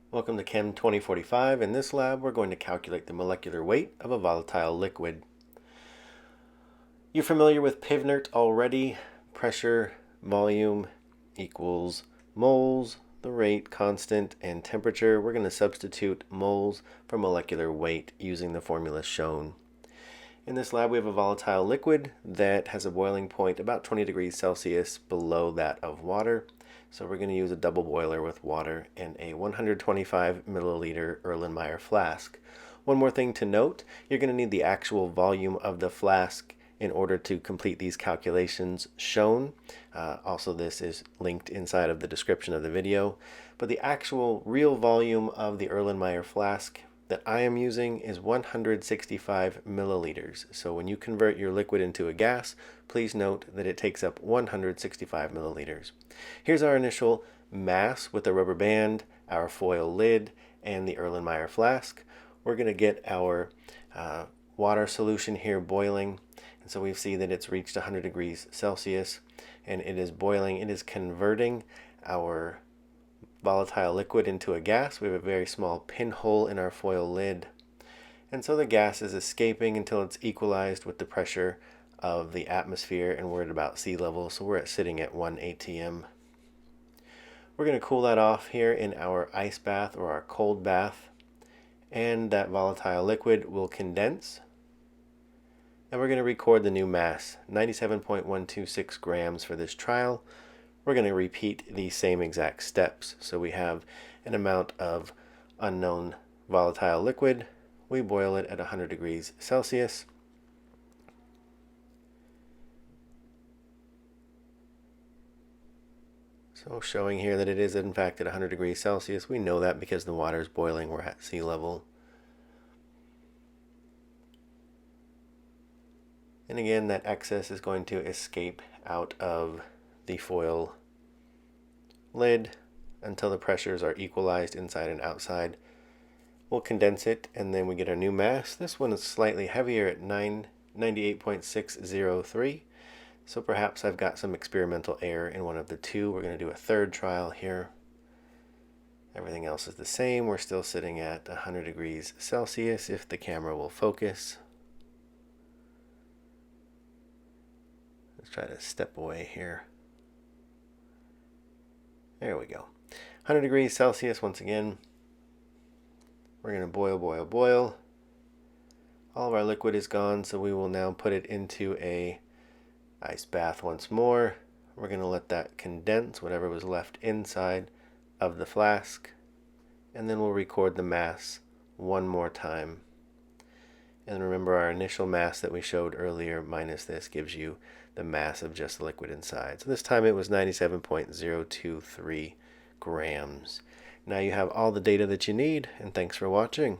Welcome to Chem 2045. In this lab, we're going to calculate the molecular weight of a volatile liquid. You're familiar with PivNert already. Pressure, volume equals moles, the rate constant, and temperature. We're going to substitute moles for molecular weight using the formula shown. In this lab, we have a volatile liquid that has a boiling point about 20 degrees Celsius below that of water. So we're going to use a double boiler with water and a 125 milliliter Erlenmeyer flask. One more thing to note, you're going to need the actual volume of the flask in order to complete these calculations shown. Also, this is linked inside of the description of the video. But the actual real volume of the Erlenmeyer flask that I am using is 165 milliliters. So when you convert your liquid into a gas, please note that it takes up 165 milliliters. Here's our initial mass with the rubber band, our foil lid, and the Erlenmeyer flask. We're going to get our water solution here boiling. And so we see that it's reached 100 degrees Celsius and it is boiling. It is converting our volatile liquid into a gas. We have a very small pinhole in our foil lid. And so the gas is escaping until it's equalized with the pressure of the atmosphere, and we're at about sea level, so we're sitting at 1 atm. We're going to cool that off here in our ice bath or our cold bath, and that volatile liquid will condense. And we're going to record the new mass, 97.126 grams for this trial. We're going to repeat the same exact steps. So we have an amount of unknown volatile liquid. We boil it at 100 degrees Celsius. So showing here that it is in fact at 100 degrees Celsius. We know that because the water is boiling. We're at sea level. And again, that excess is going to escape out of the foil lid until the pressures are equalized inside and outside. We'll condense it and then we get our new mass. This one is slightly heavier at 98.603. So perhaps I've got some experimental error in one of the two. We're going to do a third trial here. Everything else is the same. We're still sitting at 100 degrees Celsius if the camera will focus. Let's try to step away here. There we go. 100 degrees Celsius once again. We're going to boil, boil, boil. All of our liquid is gone, so we will now put it into a ice bath once more. We're going to let that condense, whatever was left inside of the flask. And then we'll record the mass one more time. And remember, our initial mass that we showed earlier minus this gives you the mass of just the liquid inside. So this time it was 97.023 grams. Now you have all the data that you need, and thanks for watching.